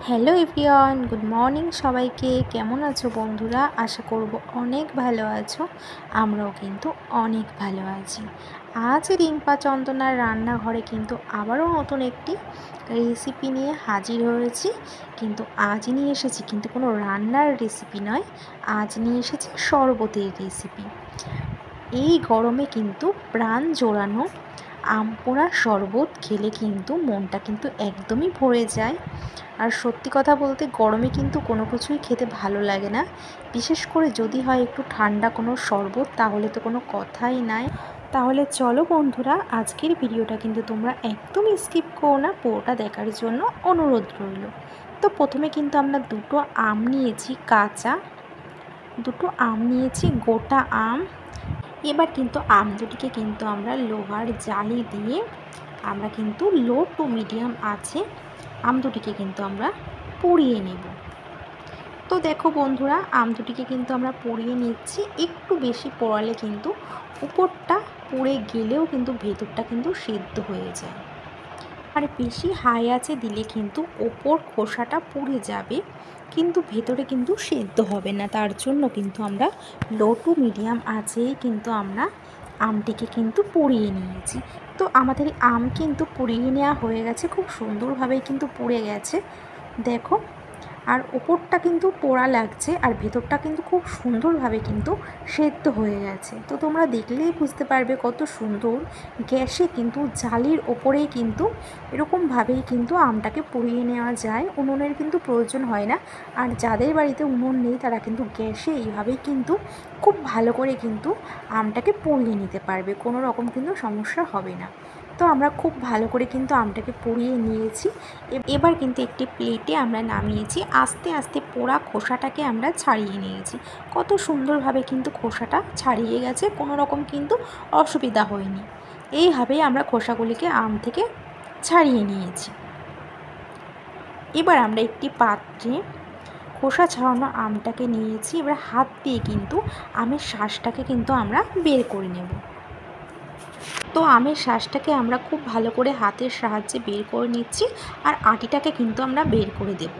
Hello everyone, good morning সবাইকে। কেমন আছো বন্ধুরা? আশা করব অনেক ভালো আছো। আমরাও কিন্তু অনেক ভালো আছি। আজ রিম্পা চন্দনার রান্নাঘরে কিন্তু আবারও নতুন একটি রেসিপি নিয়ে হাজির হয়েছি। কিন্তু আজ নিয়ে এসেছি কিন্তু কোনো রান্নার রেসিপি নয়, আজ নিয়ে এসেছি শরবতের রেসিপি। এই গরমে কিন্তু প্রাণ জোড়ানো আম পোড়া শরবত খেলে কিন্তু মনটা কিন্তু একদমই ভরে যায়। আর সত্যি কথা বলতে গরমে কিন্তু কোনো কিছুই খেতে ভালো লাগে না, বিশেষ করে যদি হয় একটু ঠান্ডা কোনো শরবত, তাহলে তো কোনো কথাই নাই। তাহলে চলো বন্ধুরা, আজকের ভিডিওটা কিন্তু তোমরা একদমই স্কিপ করো না, পুরোটা দেখার জন্য অনুরোধ রইল। তো প্রথমে কিন্তু আমরা দুটো আম নিয়েছি, কাঁচা দুটো আম নিয়েছি, গোটা আম। এবার কিন্তু আম দুটিকে কিন্তু আমরা লোহার জালি দিয়ে আমরা কিন্তু লো টু মিডিয়াম আছে আম দুটিকে কিন্তু আমরা পুড়িয়ে নেব। তো দেখো বন্ধুরা, আম দুটিকে কিন্তু আমরা পুড়িয়ে নিচ্ছি। একটু বেশি পোড়ালে কিন্তু উপরটা পুড়ে গেলেও কিন্তু ভেতরটা কিন্তু সেদ্ধ হয়ে যায়। আর বেশি হাই আঁচে দিলে কিন্তু ওপর খোসাটা পুড়ে যাবে, কিন্তু ভেতরে কিন্তু সেদ্ধ হবে না। তার জন্য কিন্তু আমরা লো টু মিডিয়াম আঁচেই কিন্তু আমরা আমটিকে কিন্তু পুড়িয়ে নিয়েছি। তো আমাদের আম কিন্তু পুড়িয়ে নেওয়া হয়ে গেছে, খুব সুন্দরভাবেই কিন্তু পুড়ে গেছে দেখো। আর ওপরটা কিন্তু পোড়া লাগছে আর ভেতরটা কিন্তু খুব সুন্দরভাবে কিন্তু সেদ্ধ হয়ে গেছে। তো তোমরা দেখলেই বুঝতে পারবে কত সুন্দর। গ্যাসে কিন্তু জালির ওপরেই কিন্তু এরকমভাবেই কিন্তু আমটাকে পুড়িয়ে নেওয়া যায়, উনুনের কিন্তু প্রয়োজন হয় না। আর যাদের বাড়িতে উনুন নেই তারা কিন্তু গ্যাসে এইভাবেই কিন্তু খুব ভালো করে কিন্তু আমটাকে পুড়িয়ে নিতে পারবে, কোনো রকম কিন্তু সমস্যা হবে না। তো আমরা খুব ভালো করে কিন্তু আমটাকে পুড়িয়ে নিয়েছি। এবার কিন্তু একটি প্লেটে আমরা নামিয়েছি, আস্তে আস্তে পোড়া খোসাটাকে আমরা ছাড়িয়ে নিয়েছি। কত সুন্দরভাবে কিন্তু খোসাটা ছাড়িয়ে গেছে, কোনো রকম কিন্তু অসুবিধা হয়নি। এইভাবেই আমরা খোসাগুলিকে আম থেকে ছাড়িয়ে নিয়েছি। এবার আমরা একটি পাত্রে খোসা ছাড়ানো আমটাকে নিয়েছি। এবার হাত দিয়ে কিন্তু আমের শাঁসটাকে কিন্তু আমরা বের করে নেব। তো আমের শাঁসটাকে আমরা খুব ভালো করে হাতের সাহায্যে বের করে নিচ্ছি, আর আটিটাকে কিন্তু আমরা বের করে দেব।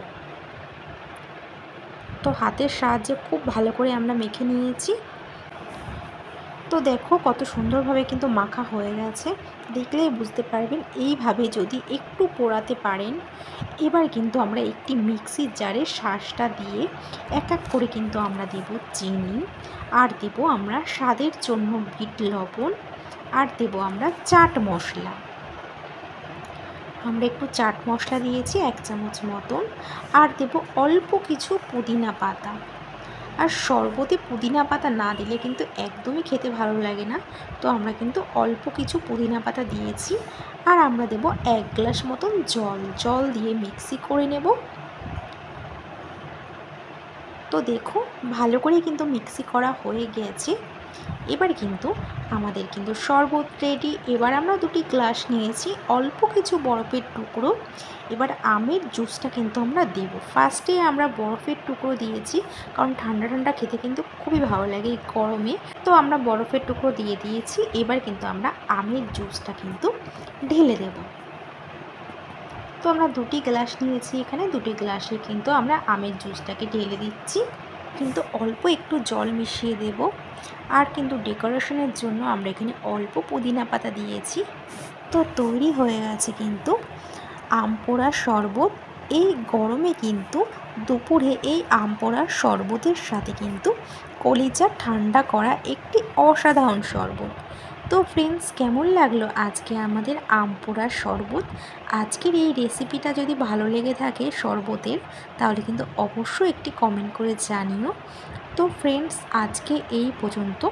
তো হাতের সাহায্যে খুব ভালো করে আমরা মেখে নিয়েছি। তো দেখো কত সুন্দরভাবে কিন্তু মাখা হয়ে গেছে, দেখলেই বুঝতে পারবেন। এইভাবে যদি একটু পোড়াতে পারেন। এবার কিন্তু আমরা একটি মিক্সির জারে শাঁসটা দিয়ে এক এক করে কিন্তু আমরা দেব চিনি, আর দেব আমরা স্বাদের জন্য বিট লবণ, আর দেব আমরা চাট মশলা। আমরা একটু চাট মশলা দিয়েছি 1 চামচ মতন, আর দেব অল্প কিছু পুদিনা পাতা। আর শরবতে পুদিনা পাতা না দিলে কিন্তু একদমই খেতে ভালো লাগে না। তো আমরা কিন্তু অল্প কিছু পুদিনা পাতা দিয়েছি। আর আমরা দেব 1 গ্লাস মতন জল দিয়ে মিক্সি করে নেব। তো দেখো ভালো করে কিন্তু মিক্সি করা হয়ে গেছে। এবার কিন্তু আমাদের কিন্তু শরবত রেডি। এবার আমরা 2টি গ্লাস নিয়েছি, অল্প কিছু বরফের টুকরো। এবার আমের জুসটা কিন্তু আমরা দেব। ফার্স্টে আমরা বরফের টুকরো দিয়েছি, কারণ ঠান্ডা ঠান্ডা খেতে কিন্তু খুবই ভালো লাগে এই গরমে। তো আমরা বরফের টুকরো দিয়ে দিয়েছি। এবার কিন্তু আমরা আমের জুসটা কিন্তু ঢেলে দেব। তো আমরা 2টি গ্লাস নিয়েছি, এখানে 2টি গ্লাসে কিন্তু আমরা আমের জুসটাকে ঢেলে দিচ্ছি, কিন্তু অল্প একটু জল মিশিয়ে দেব। আর কিন্তু ডেকোরেশনের জন্য আমরা এখানে অল্প পুদিনা পাতা দিয়েছি। তো তৈরি হয়ে গেছে কিন্তু আম পোড়া শরবত। এই গরমে কিন্তু দুপুরে এই আম পোড়া শরবতের সাথে কিন্তু কলিজা ঠান্ডা করা একটি অসাধারণ শরবত। তো ফ্রেন্ডস, কেমন লাগলো আজকে আমাদের আম পোড়ার শরবত? আজকের এই রেসিপিটা যদি ভালো লেগে থাকে শরবতের, তাহলে কিন্তু অবশ্যই একটি কমেন্ট করে জানিও। তো ফ্রেন্ডস, আজকে এই পর্যন্ত,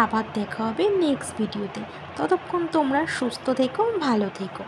আবার দেখা হবে নেক্সট ভিডিওতে। ততক্ষণ তোমরা সুস্থ থেকো, ভালো থেকো।